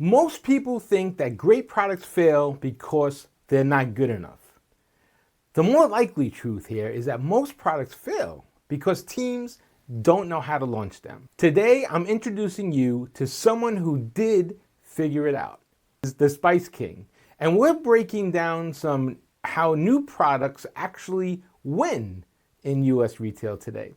Most people think that great products fail because they're not good enough. The more likely truth here is that most products fail because teams don't know how to launch them. Today, I'm introducing you to someone who did figure it out. This is the Spice King. And we're breaking down how new products actually win in US retail today.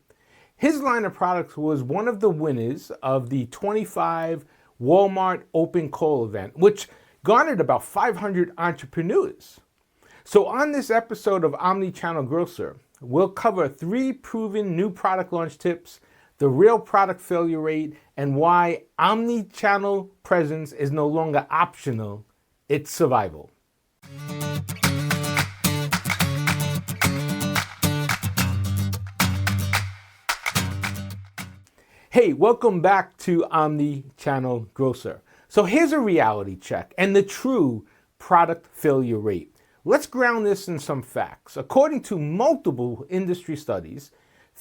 His line of products was one of the winners of the 25 Walmart Open Call event, which garnered about 500 entrepreneurs. So on this episode of Omnichannel Grocer, we'll cover 3 proven new product launch tips, the real product failure rate, and why omnichannel presence is no longer optional, it's survival. Hey, welcome back to Omnichannel Grocer. So here's a reality check and the true product failure rate. Let's ground this in some facts. According to multiple industry studies,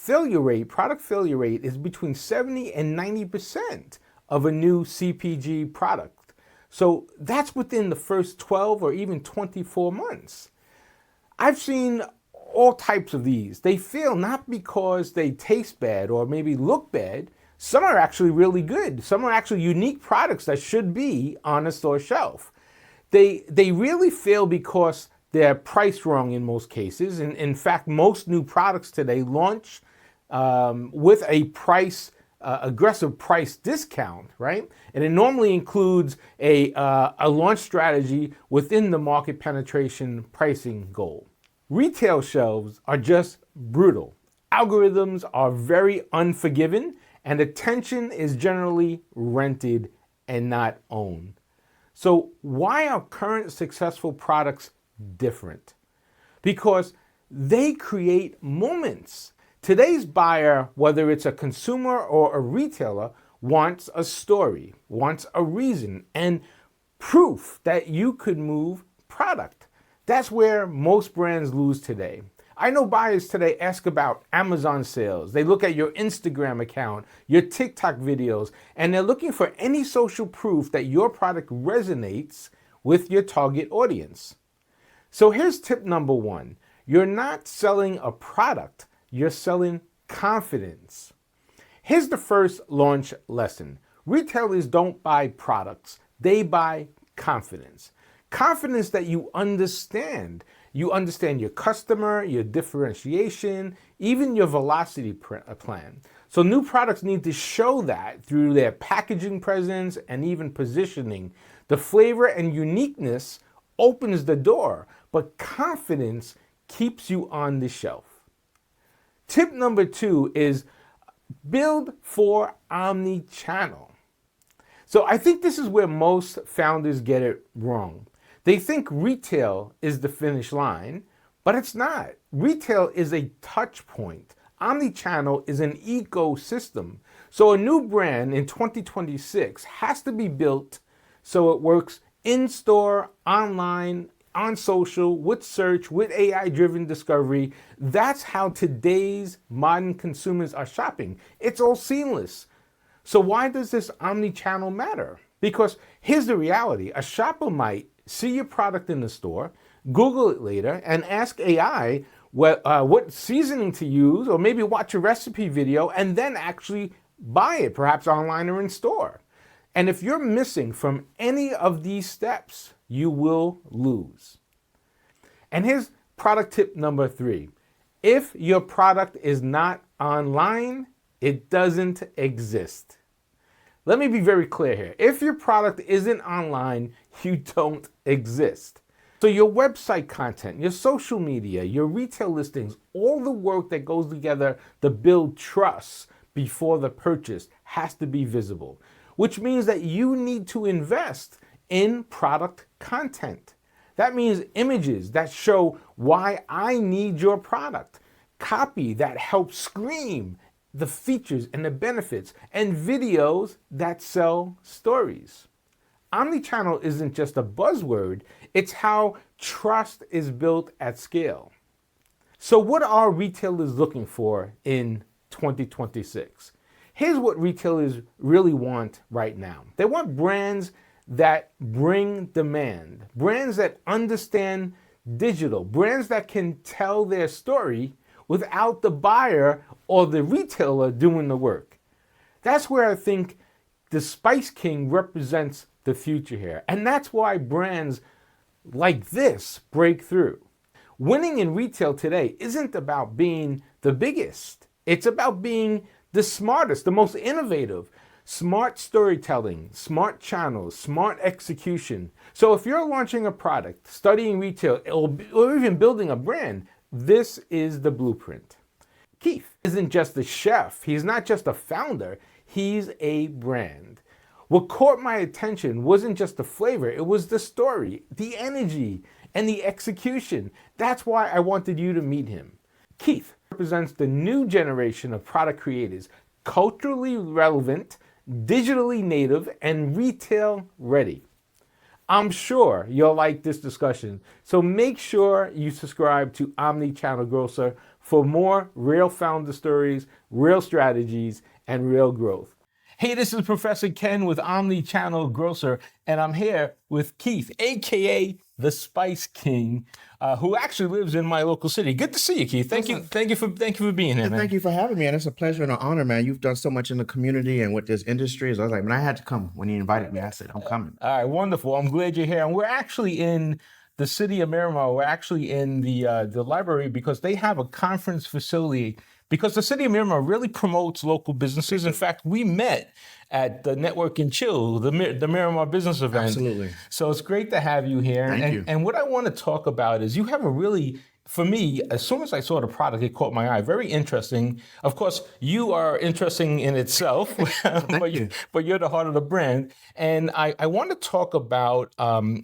product failure rate is between 70 and 90% of a new CPG product. So that's within the first 12 or even 24 months. I've seen all types of these. They fail not because they taste bad or maybe look bad. Some are actually really good. Some are actually unique products that should be on a store shelf. They really fail because they're priced wrong in most cases. And in fact, most new products today launch with a aggressive price discount, right? And it normally includes a launch strategy within the market penetration pricing goal. Retail shelves are just brutal. Algorithms are very unforgiving, and attention is generally rented and not owned. So why are current successful products different? Because they create moments. Today's buyer, whether it's a consumer or a retailer, wants a story, wants a reason, and proof that you could move product. That's where most brands lose today. I know buyers today ask about Amazon sales. They look at your Instagram account, your TikTok videos, and they're looking for any social proof that your product resonates with your target audience. So here's tip number 1. You're not selling a product, you're selling confidence. Here's the first launch lesson. Retailers don't buy products, they buy confidence. Confidence that you understand. You understand your customer, your differentiation, even your velocity plan. So new products need to show that through their packaging presence and even positioning. The flavor and uniqueness opens the door, but confidence keeps you on the shelf. Tip number 2 is build for omnichannel. So I think this is where most founders get it wrong. They think retail is the finish line, but it's not. Retail is a touch point. Omnichannel is an ecosystem. So a new brand in 2026 has to be built so it works in-store, online, on social, with search, with AI-driven discovery. That's how today's modern consumers are shopping. It's all seamless. So why does this omnichannel matter? Because here's the reality. A shopper might see your product in the store, Google it later, and ask AI what seasoning to use, or maybe watch a recipe video and then actually buy it, perhaps online or in store. And if you're missing from any of these steps, you will lose. And here's product tip number 3. If your product is not online, it doesn't exist. Let me be very clear here. If your product isn't online, you don't exist. So your website content, your social media, your retail listings, all the work that goes together to build trust before the purchase has to be visible, which means that you need to invest in product content. That means images that show why I need your product, copy that helps scream the features and the benefits, and videos that sell stories. Omnichannel isn't just a buzzword, it's how trust is built at scale. So what are retailers looking for in 2026? Here's what retailers really want right now. They want brands that bring demand, brands that understand digital, brands that can tell their story without the buyer or the retailer doing the work. That's where I think the Spice King represents the future here. And that's why brands like this break through. Winning in retail today isn't about being the biggest. It's about being the smartest, the most innovative. Smart storytelling, smart channels, smart execution. So if you're launching a product, studying retail, or even building a brand, this is the blueprint. Keith isn't just a chef. He's not just a founder. He's a brand. What caught my attention wasn't just the flavor, it was the story, the energy, and the execution. That's why I wanted you to meet him. Keith represents the new generation of product creators, culturally relevant, digitally native, and retail ready. I'm sure you'll like this discussion, so make sure you subscribe to Omnichannel Grocer for more real founder stories, real strategies, and real growth. Hey, this is Professor Ken with Omnichannel Grocer, and I'm here with Keith, aka the Spice King, who actually lives in my local city. Good to see you, Keith. Thank you for being here, man. Thank you for having me, and it's a pleasure and an honor, man. You've done so much in the community and with this industry. So I was like, man, I had to come when you invited me. I said, I'm coming. All right, wonderful. I'm glad you're here, and we're actually in the city of Miramar. We're actually in the library because they have a conference facility. Because the city of Miramar really promotes local businesses. In fact, we met at the Network and Chill, the Miramar business event. Absolutely. So it's great to have you here. Thank you. And what I want to talk about is you have a really, for me, as soon as I saw the product, it caught my eye. Very interesting. Of course, you are interesting in itself, but you're the heart of the brand. And I want to talk about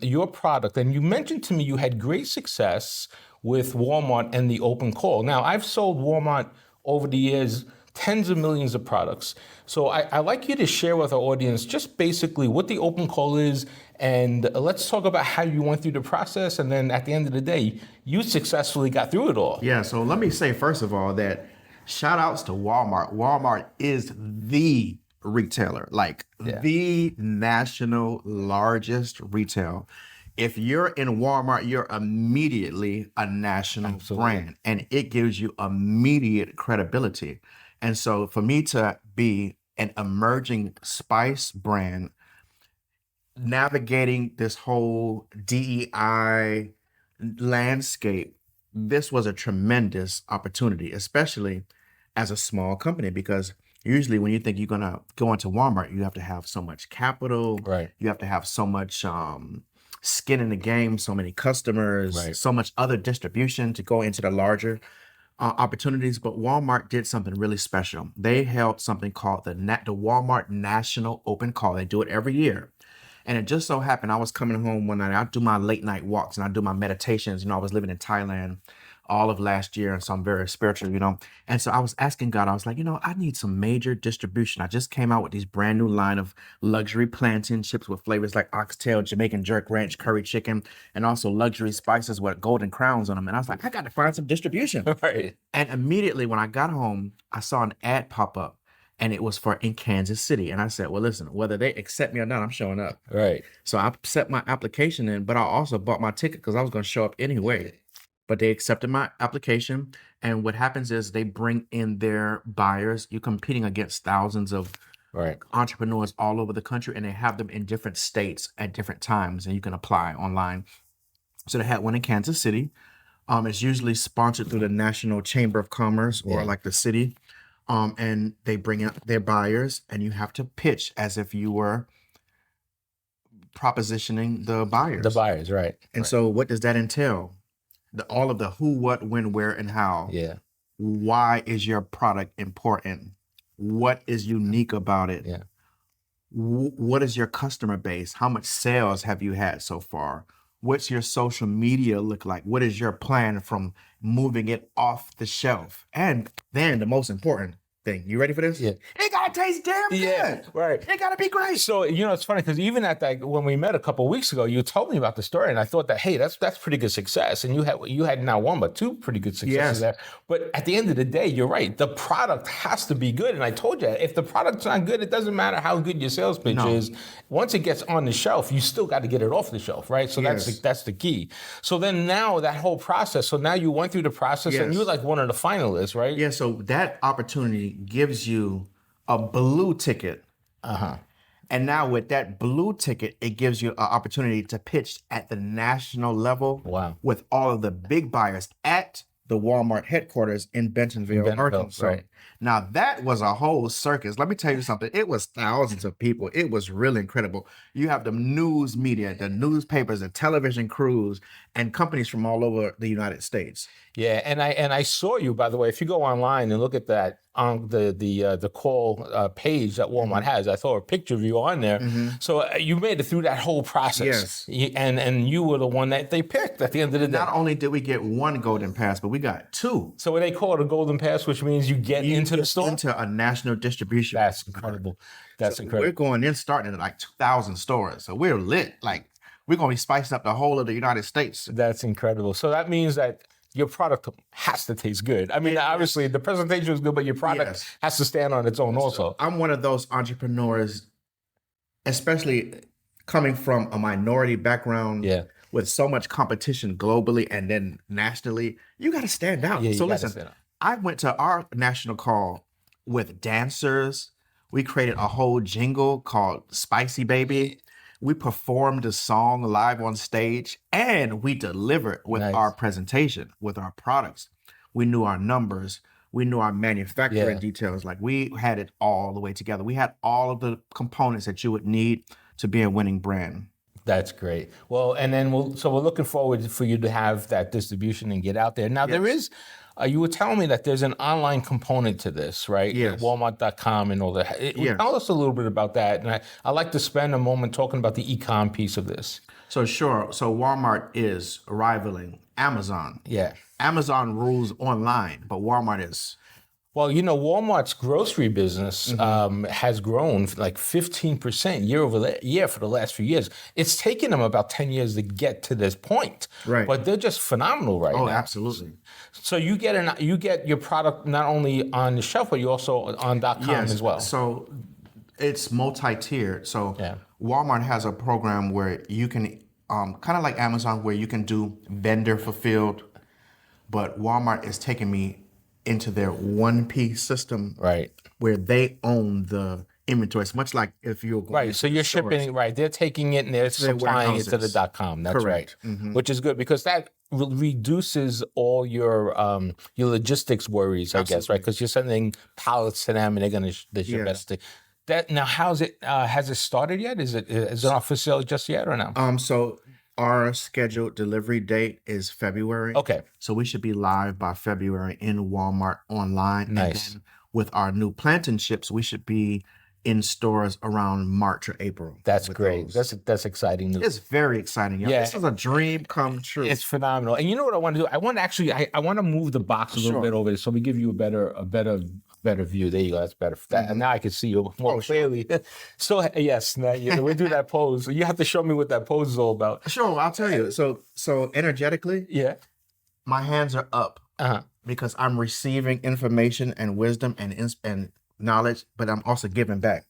your product. And you mentioned to me you had great success with Walmart and the open call. Now, I've sold Walmart over the years, tens of millions of products. So I'd like you to share with our audience just basically what the open call is, and let's talk about how you went through the process, and then at the end of the day, you successfully got through it all. Yeah, so let me say, first of all, that shout outs to Walmart. Walmart is the retailer, the national largest retail. If you're in Walmart, you're immediately a national brand, and it gives you immediate credibility. And so for me to be an emerging spice brand, navigating this whole DEI landscape, this was a tremendous opportunity, especially as a small company, because usually when you think you're gonna go into Walmart, you have to have so much capital, right? You have to have so much skin in the game, so many customers, right, so much other distribution to go into the larger opportunities. But Walmart did something really special. They held something called the Walmart National Open Call. They do it every year. And it just so happened I was coming home one night. I do my late night walks and I do my meditations. I was living in Thailand all of last year, and so I'm very spiritual, And so I was asking God, I was like, I need some major distribution. I just came out with these brand new line of luxury plantain chips with flavors like oxtail, Jamaican jerk ranch, curry chicken, and also luxury spices with golden crowns on them. And I was like, I got to find some distribution. Right. And immediately when I got home, I saw an ad pop up, and it was for in Kansas City. And I said, well, listen, whether they accept me or not, I'm showing up. Right. So I set my application in, but I also bought my ticket because I was going to show up anyway. But they accepted my application. And what happens is they bring in their buyers. You're competing against thousands of entrepreneurs all over the country, and they have them in different states at different times, and you can apply online. So they had one in Kansas City. It's usually sponsored through the National Chamber of Commerce or like the city. And they bring out their buyers, and you have to pitch as if you were propositioning the buyers. The buyers, right. And so what does that entail? All of the who, what, when, where, and how. Yeah. Why is your product important? What is unique about it? Yeah. What is your customer base? How much sales have you had so far? What's your social media look like? What is your plan from moving it off the shelf? And then the most important thing, you ready for this? Yeah. It gotta it tastes damn good. Yeah, right. It gotta be great. So, it's funny because even at that, when we met a couple of weeks ago, you told me about the story, and I thought that, hey, that's pretty good success. And you had not one, but two pretty good successes there. But at the end of the day, you're right. The product has to be good. And I told you, if the product's not good, it doesn't matter how good your sales pitch is. Once it gets on the shelf, you still got to get it off the shelf, right? So that's the key. So then now that whole process, so now you went through the process and you're like one of the finalists, right? Yeah, so that opportunity gives you a blue ticket. And now with that blue ticket, it gives you an opportunity to pitch at the national level with all of the big buyers at the Walmart headquarters in Bentonville, Arkansas. Right. Now that was a whole circus. Let me tell you something. It was thousands of people. It was really incredible. You have the news media, the newspapers, the television crews, and companies from all over the United States. Yeah, and I saw you, by the way. If you go online and look at that on the call page that Walmart has, I saw a picture of you on there. So you made it through that whole process. Yes. And you were the one that they picked at the end of the day. Not only did we get one golden pass, but we got two. So what they call it a golden pass, which means you get into the store? Into a national distribution. That's incredible. That's incredible. We're going in starting at like 2,000 stores. So we're lit. Like, we're going to be spicing up the whole of the United States. That's incredible. So that means that your product has to taste good. I mean, obviously the presentation is good, but your product has to stand on its own also. I'm one of those entrepreneurs, especially coming from a minority background with so much competition globally and then nationally. You got to stand out. So listen, I went to our national call with dancers. We created a whole jingle called Spicy Baby. We performed a song live on stage, and we delivered with our presentation, with our products. We knew our numbers. We knew our manufacturing details. Like, we had it all the way together. We had all of the components that you would need to be a winning brand. That's great. Well, and then we're looking forward for you to have that distribution and get out there. Now, there is, you were telling me that there's an online component to this, right? Yes. Walmart.com and all that. Tell us a little bit about that. And I'd like to spend a moment talking about the ecom piece of this. So sure. So Walmart is rivaling Amazon. Yeah. Amazon rules online, but Walmart is. Well, Walmart's grocery business has grown like 15% year over year for the last few years. It's taken them about 10 years to get to this point. Right. But they're just phenomenal now. Oh, absolutely. So you get your product not only on the shelf, but you also on .com as well. So it's multi-tiered. So Walmart has a program where you can, kind of like Amazon, where you can do vendor fulfilled, but Walmart is taking me into their 1P system, where they own the inventory. It's much like if you're going so you're shipping, they're taking it and they're supplying it to the .com. That's correct. Right, which is good because that reduces all your logistics worries, I guess, right? Because you're sending pallets to them and they're going to ship everything. That now, how's it? Has it started yet? Is it on for sale just yet or no? So our scheduled delivery date is February. Okay. So we should be live by February in Walmart online. Nice. And then with our new Plantain ships, we should be in stores around March or April. That's great. That's exciting news. It's very exciting. Yeah. This is a dream come true. It's phenomenal. And you know what I want to do? I want to move the box a little bit over there so we give you a better view. There you go. That's better. And now I can see you more clearly. So yes, now, we do that pose. You have to show me what that pose is all about. Sure, I'll tell you. So energetically, my hands are up because I'm receiving information and wisdom and knowledge, but I'm also giving back.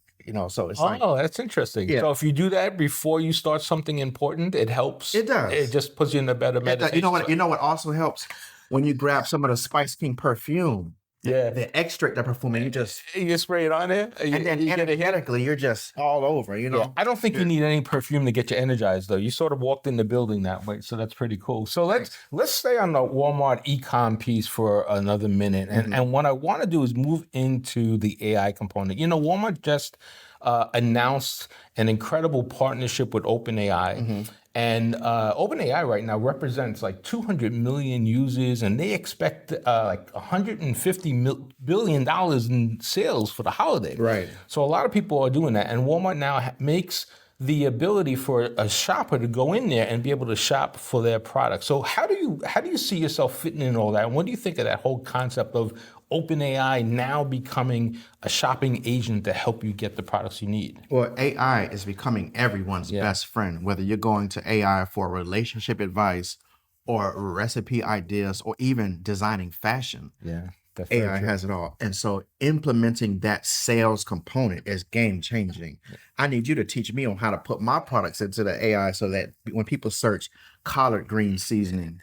So it's that's interesting. So if you do that before you start something important, it helps. It does. It just puts you in a better meditation. You know what also helps? When you grab some of the Spice King perfume. The extract, the perfume, and you spray it on there, and then energetically, you're just all over, I don't think you need any perfume to get you energized, though. You sort of walked in the building that way, so that's pretty cool. So let's stay on the Walmart ecom piece for another minute, and what I want to do is move into the AI component. Walmart just announced an incredible partnership with OpenAI. And OpenAI right now represents like 200 million users, and they expect like $150 billion in sales for the holiday. Right. So a lot of people are doing that, and Walmart now makes the ability for a shopper to go in there and be able to shop for their product. So how do you see yourself fitting in all that? And what do you think of that whole concept of OpenAI now becoming a shopping agent to help you get the products you need? Well, AI is becoming everyone's best friend, whether you're going to AI for relationship advice or recipe ideas or even designing fashion. Yeah, that's AI has it all. And so implementing that sales component is game changing. I need you to teach me on how to put my products into the AI so that when people search collard green seasoning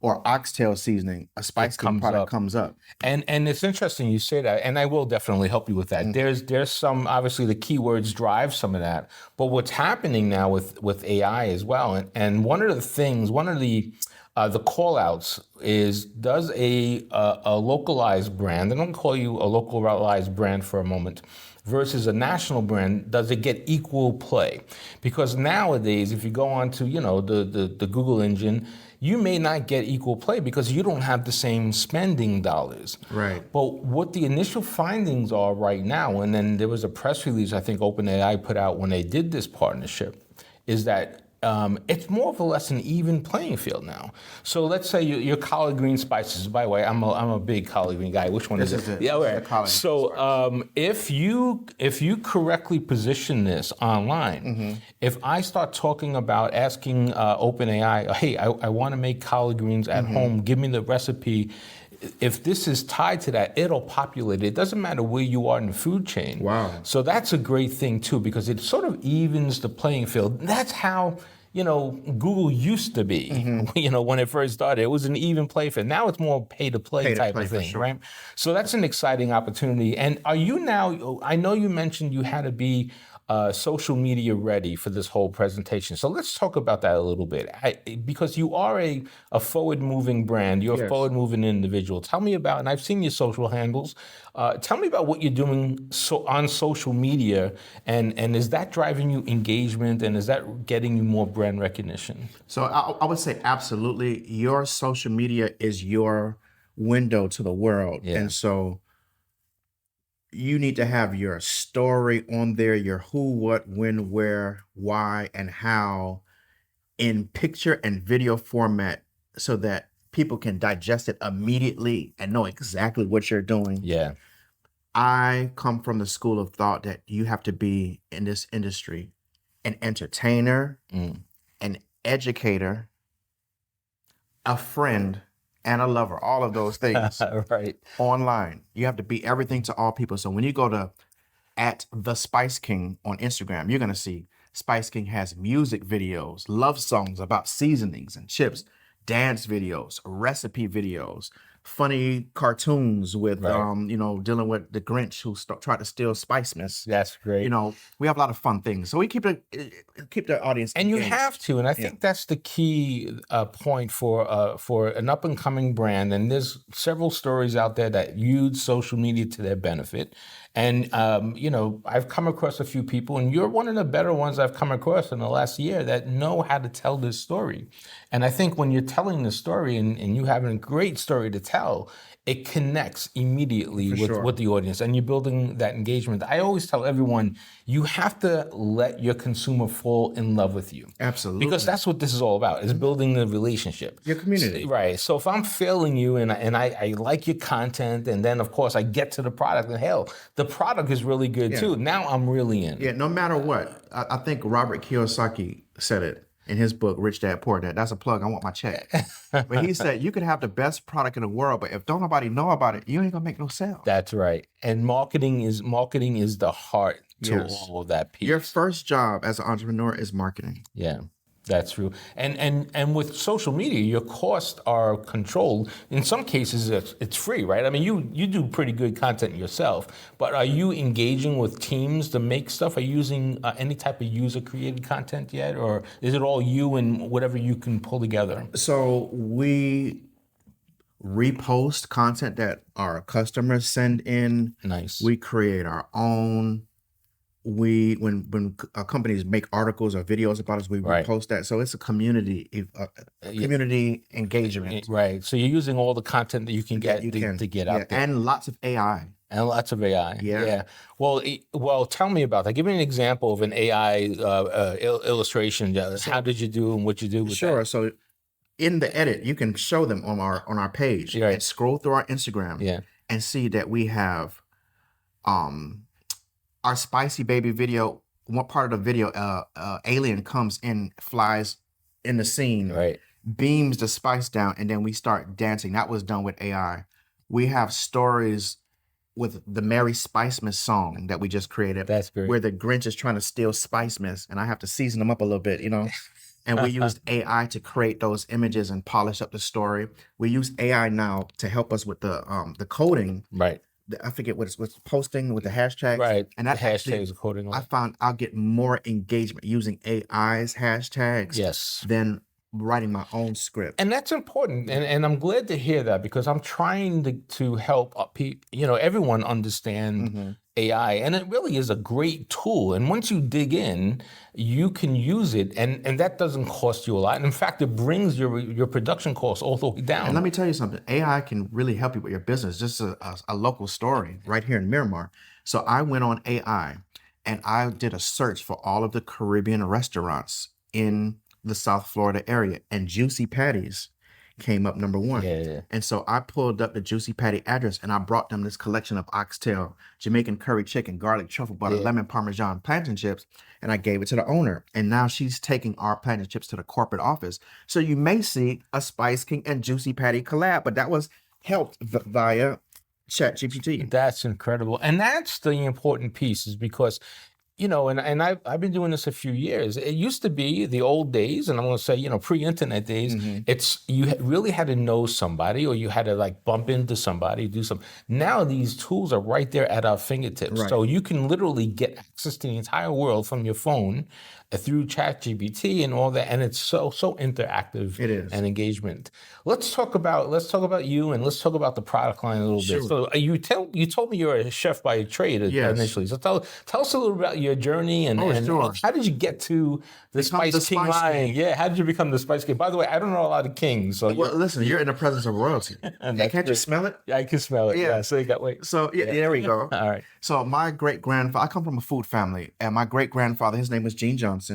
or oxtail seasoning, a spice product comes up. And it's interesting you say that, and I will definitely help you with that. There's some, obviously the keywords drive some of that, but what's happening now with AI as well, and one of the call outs is, does a localized brand, and I'm gonna call you a localized brand for a moment, versus a national brand, does it get equal play? Because nowadays, if you go on to, the Google engine, you may not get equal play because you don't have the same spending dollars. Right. But what the initial findings are right now, and then there was a press release I think OpenAI put out when they did this partnership, is that it's more or less an even playing field now. So let's say your collard green spices. By the way, I'm a big collard green guy. Which one is it? Yeah, right. So if you correctly position this online, if I start talking about asking OpenAI, hey, I want to make collard greens at home. Give me the recipe. If this is tied to that, it'll populate it. It doesn't matter where you are in the food chain. Wow. So that's a great thing too, because it sort of evens the playing field. That's how, Google used to be, when it first started. It was an even play field. Now it's more pay to play type of thing, right? So that's an exciting opportunity. And are you now, I know you mentioned you had to be social media ready for this whole presentation. So let's talk about that a little bit. Because you are a forward-moving brand, you're a forward-moving individual. Tell me about, and I've seen your social handles, tell me about what you're doing on social media, and is that driving you engagement, and is that getting you more brand recognition? So I would say absolutely. Your social media is your window to the world. Yeah. And so you need to have your story on there, your who, what, when, where, why, and how in picture and video format so that people can digest it immediately and know exactly what you're doing. Yeah. I come from the school of thought that you have to be in this industry an entertainer, an educator, a friend, and a lover, all of those things. Right. Online. You have to be everything to all people. So when you go to @TheSpiceKing on Instagram, you're going to see Spice King has music videos, love songs about seasonings and chips, dance videos, recipe videos, funny cartoons with, dealing with the Grinch who tried to steal Spicemas. That's great. We have a lot of fun things. So we keep the audience and engaged. You have to, and I think that's the key point for an up and coming brand. And there's several stories out there that use social media to their benefit. And I've come across a few people, and you're one of the better ones I've come across in the last year that know how to tell this story. And I think when you're telling the story and you have a great story to tell, it connects immediately with the audience, and you're building that engagement. I always tell everyone, you have to let your consumer fall in love with you. Absolutely. Because that's what this is all about, is building the relationship. Your community. Right. So if I'm failing you and I like your content, and then of course I get to the product, and hell, the product is really good too. Now I'm really in. Yeah, no matter what. I think Robert Kiyosaki said it in his book, Rich Dad, Poor Dad. That's a plug. I want my check. But he said, you could have the best product in the world, but if don't nobody know about it, you ain't gonna make no sales. That's right. And marketing is the heart to all of that piece. Your first job as an entrepreneur is marketing. Yeah. That's true. And with social media, your costs are controlled. In some cases, it's free, right? I mean, you do pretty good content yourself, but are you engaging with teams to make stuff? Are you using any type of user-created content yet? Or is it all you and whatever you can pull together? So we repost content that our customers send in. Nice. We create our own. When companies make articles or videos about us, we repost that. So it's a community engagement. Right. So you're using all the content that you can get to get out there. And lots of AI. And lots of AI. Yeah. Well, well, tell me about that. Give me an example of an AI illustration. How did you do and what you do with Sure. that? So in the edit, you can show them on our page You're and right. scroll through our Instagram Yeah. and see that we have our spicy baby video. One part of the video, alien comes in, flies in the scene, Right. beams the spice down, and then we start dancing. That was done with AI. We have stories with the Merry Spicemas song that we just created, That's great. where the Grinch is trying to steal Spicemas, and I have to season them up a little bit, you know. And we used AI to create those images and polish up the story. We use AI now to help us with the coding. Right. I forget what's posting with the hashtags. Right. And that the hashtags accordingly. I found I'll get more engagement using AI's hashtags Yes. than writing my own script. And that's important, and I'm glad to hear that because I'm trying to help everyone understand AI, and it really is a great tool. And once you dig in, you can use it, and that doesn't cost you a lot. And in fact, it brings your production costs all the way down. And let me tell you something, AI can really help you with your business. Just a local story right here in Miramar. So I went on AI and I did a search for all of the Caribbean restaurants in the South Florida area, and Juicy Patties came up number one. Yeah. And so I pulled up the Juicy Patty address and I brought them this collection of oxtail, Jamaican curry chicken, garlic truffle butter, lemon parmesan plantain chips, and I gave it to the owner. And now she's taking our plantain chips to the corporate office. So you may see a Spice King and Juicy Patty collab, but that was helped via ChatGPT. That's incredible. And that's the important piece, is because and I've been doing this a few years. It used to be the old days, and I'm going to say, pre-internet days, you really had to know somebody, or you had to like bump into somebody, do something. Now these tools are right there at our fingertips. Right. So you can literally get access to the entire world from your phone through ChatGPT and all that, and it's so interactive. It is. And engagement. Let's talk about you, and let's talk about the product line a little bit. So you told me you're a chef by trade initially. So tell us a little about your journey and Sure. how did you get to the Spice King line? Yeah, how did you become the Spice King? By the way, I don't know a lot of kings. So Well, listen, you're in the presence of royalty. Can't you smell it? Yeah, I can smell it. Yeah. So you got So there we go. All right. So my great-grandfather, I come from a food family, and my great-grandfather, his name was Gene Johnson.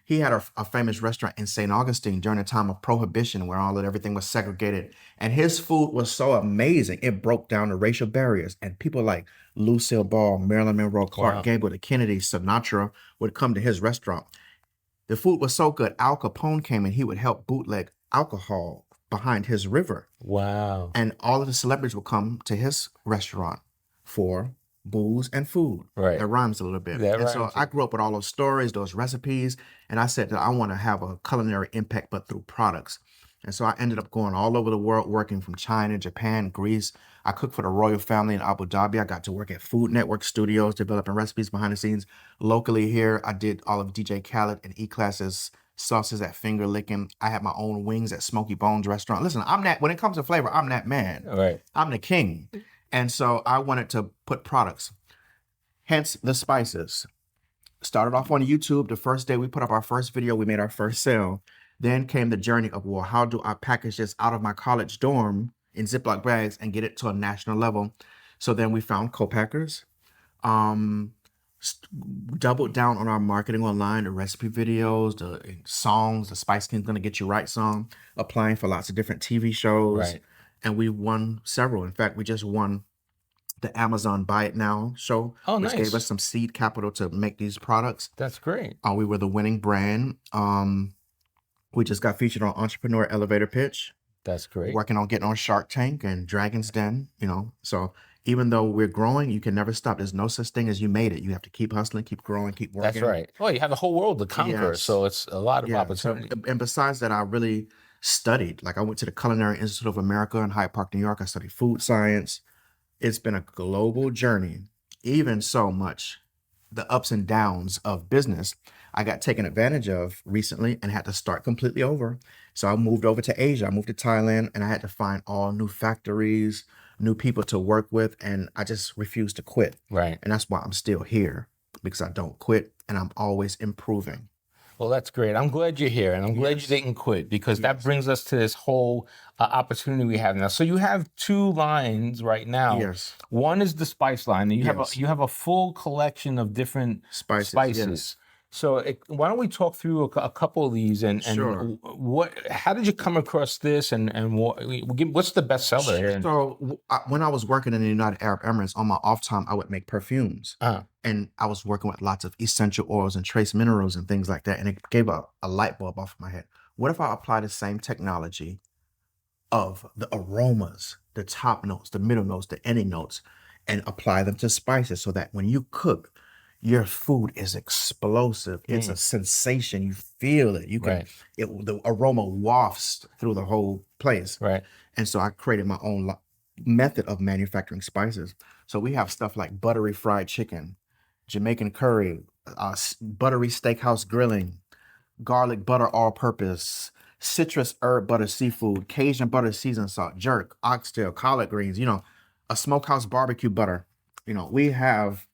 He had a famous restaurant in St. Augustine during the time of Prohibition, where everything was segregated. And his food was so amazing, it broke down the racial barriers. And people like Lucille Ball, Marilyn Monroe, Clark Gable, the Kennedys, Sinatra would come to his restaurant. The food was so good, Al Capone came and he would help bootleg alcohol behind his river. Wow. And all of the celebrities would come to his restaurant for booze and food. Right. That rhymes a little bit. So I grew up with all those stories, those recipes, and I said that I want to have a culinary impact, but through products. And so I ended up going all over the world, working from China, Japan, Greece. I cooked for the royal family in Abu Dhabi. I got to work at Food Network Studios, developing recipes behind the scenes. Locally here, I did all of DJ Khaled and E-Class's sauces at Finger Licking. I had my own wings at Smoky Bones restaurant. Listen, when it comes to flavor, I'm that man. Right. I'm the king. And so I wanted to put products, hence the spices. Started off on YouTube. The first day we put up our first video, we made our first sale. Then came the journey of, well, how do I package this out of my college dorm in Ziploc bags and get it to a national level? So then we found co-packers, doubled down on our marketing online, the recipe videos, the songs, the Spice King's Gonna Get You Right song, applying for lots of different TV shows. Right. And we won several. In fact, we just won the Amazon Buy It Now show, which gave us some seed capital to make these products. That's great. We were the winning brand. We just got featured on Entrepreneur Elevator Pitch. That's great. Working on getting on Shark Tank and Dragon's Den, So even though we're growing, you can never stop. There's no such thing as you made it. You have to keep hustling, keep growing, keep working. That's right. Well, you have the whole world to conquer, so it's a lot of opportunity. And besides that, I really studied. Like I went to the Culinary Institute of America in Hyde Park, New York. I studied food science. It's been a global journey. Even so much, the ups and downs of business, I got taken advantage of recently and had to start completely over. So I moved over to Asia. I moved to Thailand, and I had to find all new factories, new people to work with, and I just refused to quit. Right. And that's why I'm still here, because I don't quit and I'm always improving. Well, that's great. I'm glad you're here, and I'm glad you didn't quit, because that brings us to this whole opportunity we have now. So you have two lines right now. Yes. One is the spice line, and Yes. you have a full collection of different Spices. spices. Yes. So why don't we talk through a couple of these, and Sure. how did you come across this, and what's the best seller here? So when I was working in the United Arab Emirates, on my off time, I would make perfumes. Uh, And I was working with lots of essential oils and trace minerals and things like that. And it gave a light bulb off my head. What if I apply the same technology of the aromas, the top notes, the middle notes, the ending notes, and apply them to spices so that when you cook, your food is explosive. It's a sensation. You feel it. You can, Right. the aroma wafts through the whole place. Right. And so I created my own method of manufacturing spices. So we have stuff like buttery fried chicken, Jamaican curry, buttery steakhouse grilling, garlic butter all-purpose, citrus herb butter seafood, Cajun butter seasoned salt, jerk, oxtail, collard greens, a smokehouse barbecue butter. We have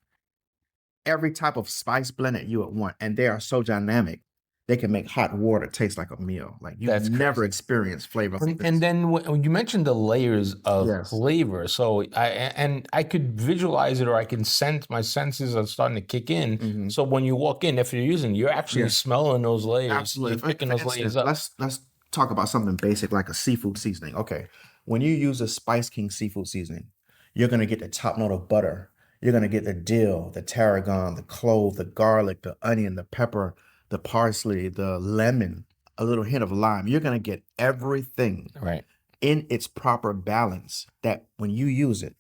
every type of spice blend that you would want, and they are so dynamic. They can make hot water taste like a meal. Like you've That's never crazy. experienced flavor like this. And then when you mentioned the layers of Yes. flavor, so I could visualize it, or I can sense, my senses are starting to kick in. So when you walk in, if you're using, you're actually smelling those layers. Absolutely. You're picking those layers up. Let's talk about something basic like a seafood seasoning. Okay. When you use a Spice King seafood seasoning, you're going to get the top note of butter. You're going to get the dill, the tarragon, the clove, the garlic, the onion, the pepper, the parsley, the lemon, a little hint of lime. You're going to get everything Right. in its proper balance that when you use it,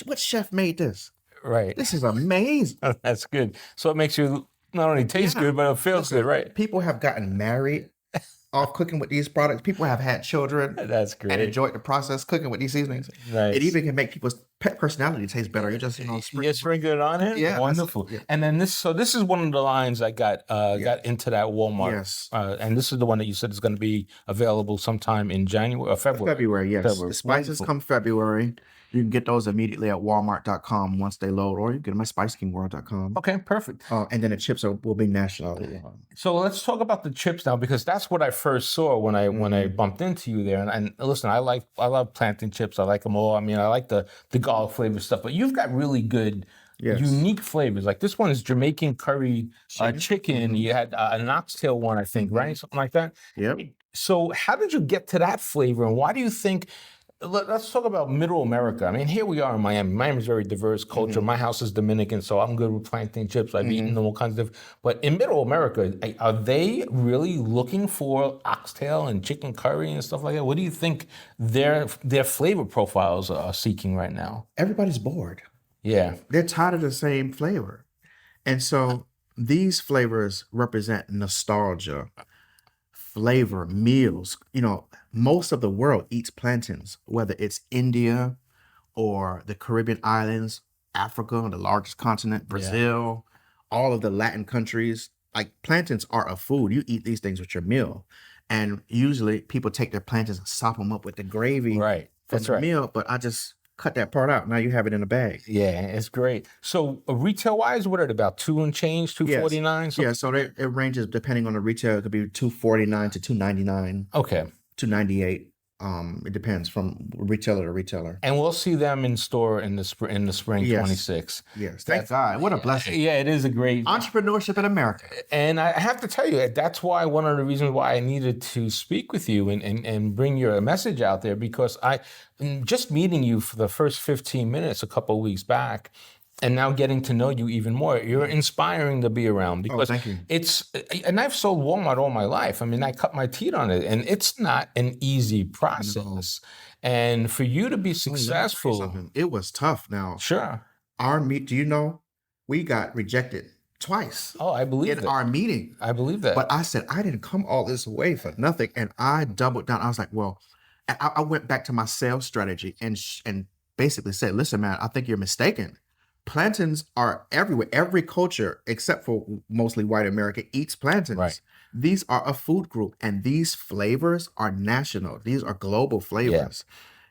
what chef made this? Right. This is amazing. That's good. So it makes you not only taste good, but it feels good, right? People have gotten married off cooking with these products. People have had children That's great. and enjoyed the process cooking with these seasonings. Nice. It even can make people's pet personality taste better. You just, Sprinkle it on it. Yeah, Wonderful. yeah. And then this is one of the lines I got into that Walmart. Yes. And this is the one that you said is going to be available sometime in January or February. February, yes. February. The spices Wonderful. come February. You can get those immediately at walmart.com once they load, or you can get them at spicekingworld.com. Okay, perfect. And then the chips will be national. So let's talk about the chips now, because that's what I first saw when I bumped into you there. And listen, I love plantain chips. I like them all. I mean, I like the garlic flavor stuff, but you've got really good, unique flavors. Like this one is Jamaican curry chicken. You had an oxtail one, I think, right? Something like that. Yep. So how did you get to that flavor, and why do you think? Let's talk about Middle America. I mean, here we are in Miami. Miami's very diverse culture. My house is Dominican, so I'm good with plantain chips. I've eaten them all kinds of. But in Middle America, are they really looking for oxtail and chicken curry and stuff like that? What do you think their flavor profiles are seeking right now? Everybody's bored. Yeah. They're tired of the same flavor. And so these flavors represent nostalgia, flavor, meals. Most of the world eats plantains, whether it's India or the Caribbean islands, Africa, the largest continent, Brazil, all of the Latin countries. Like plantains are a food. You eat these things with your meal. And usually people take their plantains and sop them up with the gravy Right. for That's the right. meal, but I just cut that part out. Now you have it in a bag. Yeah, it's great. So retail wise, what are it, about $2 and change, $2.49? Yeah, so it ranges depending on the retail. It could be $2.49 to $2.99, Okay. $2.98. It depends from retailer to retailer. And we'll see them in store in the spring Yes. 26. Yes, thank God. What a blessing. Yeah, it is a great Entrepreneurship in America. And I have to tell you, that's why one of the reasons why I needed to speak with you and bring your message out there, because just meeting you for the first 15 minutes a couple of weeks back, and now getting to know you even more, you're inspiring to be around, because thank you. and I've sold Walmart all my life. I mean, I cut my teeth on it, and it's not an easy process. And for you to be successful, It was tough. Now, sure. do you know, we got rejected twice Oh, I believe in that. our meeting. I believe that. But I said, I didn't come all this way for nothing. And I doubled down. I was like, well, I went back to my sales strategy and basically said, listen, man, I think you're mistaken. Plantains are everywhere. Every culture, except for mostly white America, eats plantains. Right. These are a food group, and these flavors are national. These are global flavors.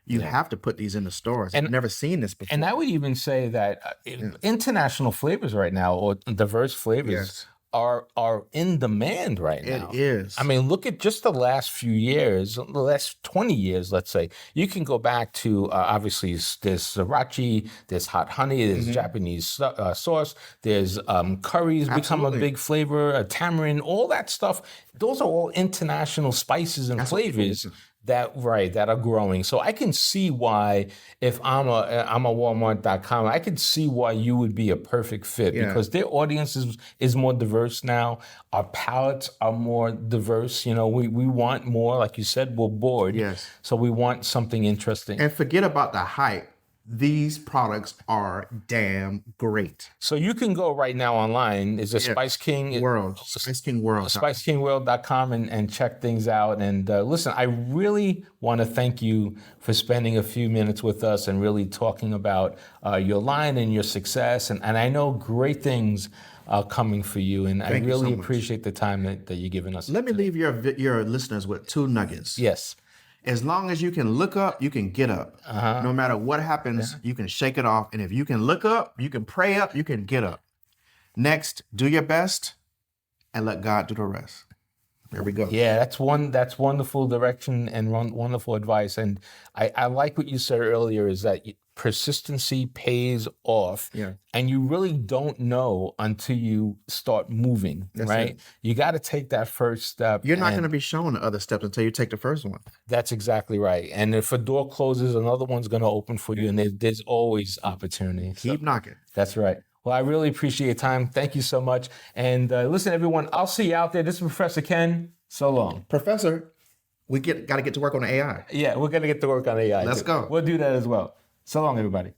You have to put these in the stores. I've never seen this before. And I would even say that international flavors right now, or diverse flavors, Yes. are in demand right It now. is. I mean, look at just the last few years, the last 20 years, let's say. You can go back to, obviously, there's sriracha, there's hot honey, there's Japanese sauce, there's curries become a Absolutely. big flavor, tamarind, all that stuff. Those are all international spices and That's what people flavors listen. that are growing. So I can see why, if I'm a Walmart.com, I can see why you would be a perfect fit, Yeah. because their audience is more diverse now. Our palates are more diverse. You know, we want more, like you said, we're bored. Yes. So we want something interesting. And forget about the hype. These products are damn great. So you can go right now online. Is it Yeah. Spice King? World. Spice King World. SpiceKingWorld.com and check things out. And listen, I really want to thank you for spending a few minutes with us and really talking about your line and your success. And I know great things are coming for you. And I Thank you so really much. appreciate the time that you're giving us. Let me leave your listeners with 2 nuggets. Yes. As long as you can look up, you can get up. No matter what happens, you can shake it off. And if you can look up, you can pray up, you can get up. Next, do your best and let God do the rest. There we go. Yeah, that's wonderful direction and wonderful advice. And I like what you said earlier, is that persistency pays off. Yeah. And you really don't know until you start moving, right? You got to take that first step. You're not and going to be shown the other steps until you take the first one. That's exactly right. And if a door closes, another one's going to open for you. And there's always opportunity. So Keep knocking. that's right. Well, I really appreciate your time. Thank you so much. And listen, everyone, I'll see you out there. This is Professor Ken. So long. Professor, we got to get to work on the AI. Yeah, we're going to get to work on AI. Let's too. go. We'll do that as well. So long, everybody.